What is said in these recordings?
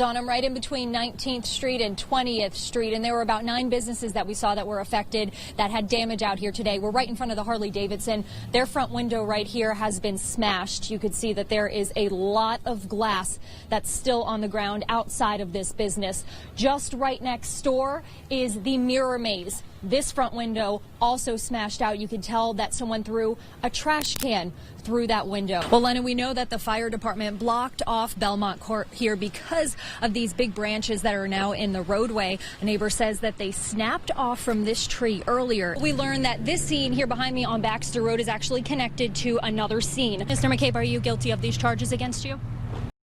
Don, I'm right in between 19th Street and 20th Street, and there were about 9 businesses that we saw that were affected that had damage out here today. We're right in front of the Harley-Davidson. Their front window right here has been smashed. You could see that there is a lot of glass that's still on the ground outside of this business. Just right next door is the Mirror Maze. This front window also smashed out. You could tell that someone threw a trash can through that window. Well, Lennon, we know that the fire department blocked off Belmont Court here because of these big branches that are now in the roadway. A neighbor says that they snapped off from this tree earlier. We learned that this scene here behind me on Baxter Road is actually connected to another scene. Mr. McCabe, are you guilty of these charges against you?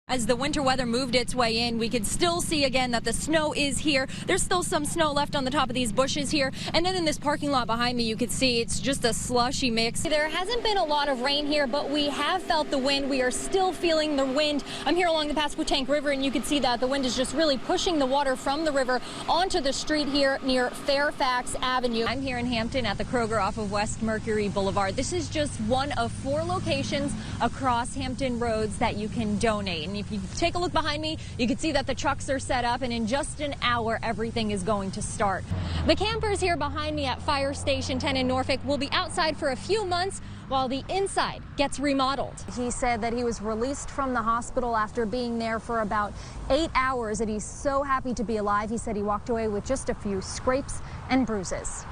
As the winter weather moved its way in, we could still see again that the snow is here. There's still some snow left on the top of these bushes here. And then in this parking lot behind me, you could see it's just a slushy mix. There hasn't been a lot of rain here, but we have felt the wind. We are still feeling the wind. I'm here along the Pasquotank River, and you can see that the wind is just really pushing the water from the river onto the street here near Fairfax Avenue. I'm here in Hampton at the Kroger off of West Mercury Boulevard. This is just one of 4 locations across Hampton roads that you can donate. And if you take a look behind me, you can see that the trucks are set up, and in just an hour, everything is going to start. The campers here behind me at Fire Station 10 in Norfolk will be outside for a few months while the inside gets remodeled. He said that he was released from the hospital after being there for about 8 hours, and he's so happy to be alive. He said he walked away with just a few scrapes and bruises.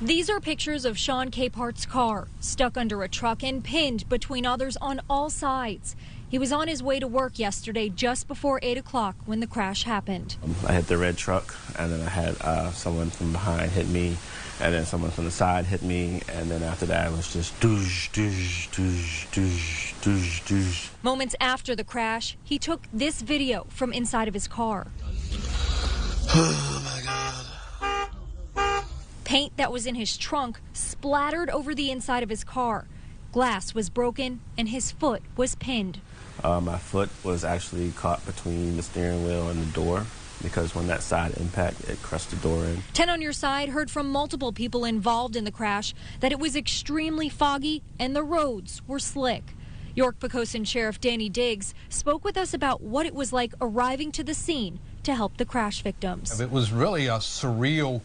These are pictures of Sean Capehart's car, stuck under a truck and pinned between others on all sides. He was on his way to work yesterday just before 8 o'clock when the crash happened. I hit the red truck, and then I had someone from behind hit me, and then someone from the side hit me, and then after that it was just doosh, doosh, doosh, doosh, doosh, doosh. Moments after the crash, he took this video from inside of his car. Oh my God. Paint that was in his trunk splattered over the inside of his car. Glass was broken and his foot was pinned. My foot was actually caught between the steering wheel and the door because when that side impact, it crushed the door in. 10 on Your Side heard from multiple people involved in the crash that it was extremely foggy and the roads were slick. York-Poquoson Sheriff Danny Diggs spoke with us about what it was like arriving to the scene to help the crash victims. It was really a surreal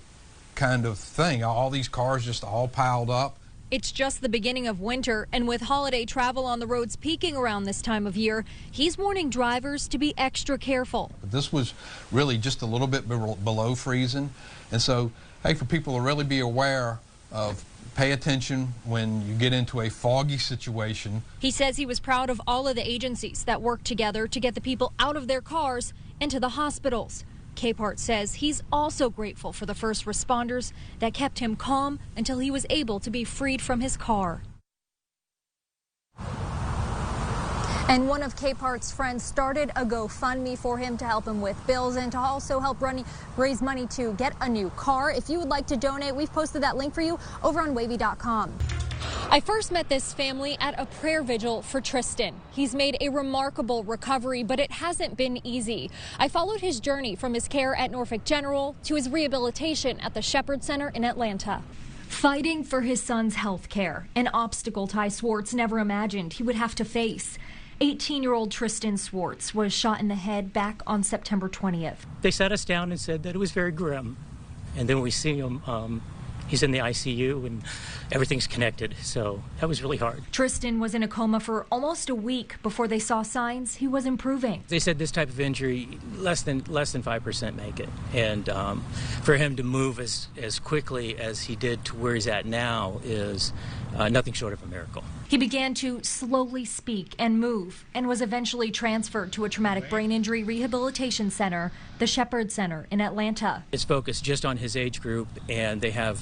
kind of thing. All these cars just all piled up. It's just the beginning of winter, and with holiday travel on the roads peaking around this time of year, he's warning drivers to be extra careful. This was really just a little bit below freezing, and so, hey, for people to really be aware of, pay attention when you get into a foggy situation. He says he was proud of all of the agencies that worked together to get the people out of their cars and to the hospitals. Capehart says he's also grateful for the first responders that kept him calm until he was able to be freed from his car. And one of Capehart's friends started a GoFundMe for him to help him with bills and to also help raise money to get a new car. If you would like to donate, we've posted that link for you over on wavy.com. I first met this family at a prayer vigil for Tristan. He's made a remarkable recovery, but it hasn't been easy. I followed his journey from his care at Norfolk General to his rehabilitation at the Shepherd Center in Atlanta. Fighting for his son's health care, an obstacle Ty Swartz never imagined he would have to face. 18-year-old Tristan Swartz was shot in the head back on September 20th. They sat us down and said that it was very grim. And then we see him, he's in the ICU and everything's connected, so that was really hard. Tristan was in a coma for almost a week before they saw signs he was improving. They said this type of injury, less than 5% make it. And for him to move as quickly as he did to where he's at now is nothing short of a miracle. He began to slowly speak and move and was eventually transferred to a traumatic brain injury rehabilitation center, the Shepherd Center in Atlanta. It's focused just on his age group, and they have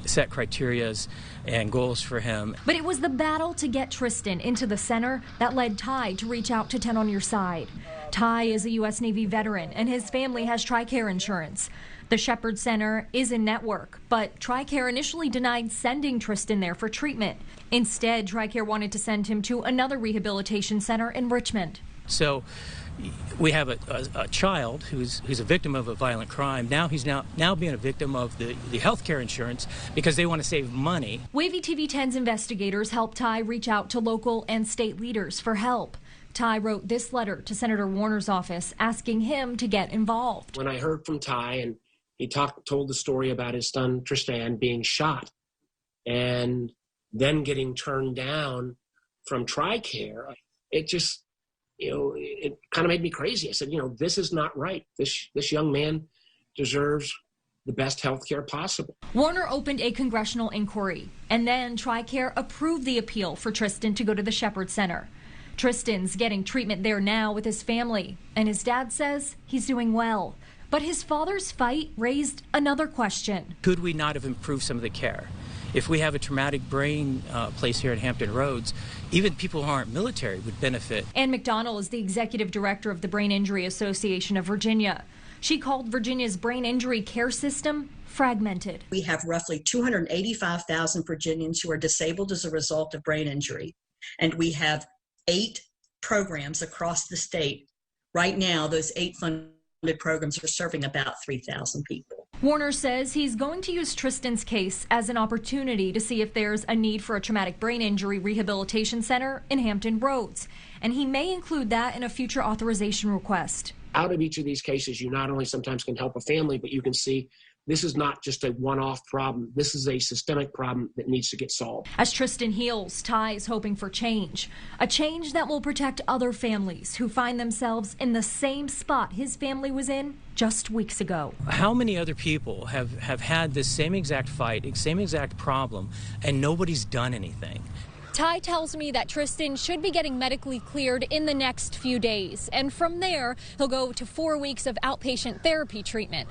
set criterias and goals for him. But it was the battle to get Tristan into the center that led Ty to reach out to 10 on Your Side. Ty is a U.S. Navy veteran, and his family has TRICARE insurance. The Shepherd Center is in network, but TRICARE initially denied sending Tristan there for treatment. Instead, TRICARE wanted to send him to another rehabilitation center in Richmond. So we have a child who's a victim of a violent crime. Now he's now being a victim of the health care insurance because they want to save money. Wavy TV 10's investigators helped Ty reach out to local and state leaders for help. Ty wrote this letter to Senator Warner's office asking him to get involved. When I heard from Ty and he told the story about his son Tristan being shot and then getting turned down from TRICARE, it just, it kind of made me crazy. I said, this is not right. This young man deserves the best health care possible. Warner opened a congressional inquiry, and then TRICARE approved the appeal for Tristan to go to the Shepherd Center. Tristan's getting treatment there now with his family, and his dad says he's doing well. But his father's fight raised another question. Could we not have improved some of the care? If we have a traumatic brain place here at Hampton Roads, even people who aren't military would benefit. Ann McDonnell is the executive director of the Brain Injury Association of Virginia. She called Virginia's brain injury care system fragmented. We have roughly 285,000 Virginians who are disabled as a result of brain injury, and we have 8 programs across the state. Right now, those 8 funded programs are serving about 3,000 people. Warner says he's going to use Tristan's case as an opportunity to see if there's a need for a traumatic brain injury rehabilitation center in Hampton Roads, and he may include that in a future authorization request. Out of each of these cases, you not only sometimes can help a family, but you can see this is not just a one-off problem. This is a systemic problem that needs to get solved. As Tristan heals, Ty is hoping for change, a change that will protect other families who find themselves in the same spot his family was in just weeks ago. How many other people have had this same exact fight, same exact problem, and nobody's done anything? Ty tells me that Tristan should be getting medically cleared in the next few days, and from there, he'll go to 4 weeks of outpatient therapy treatment.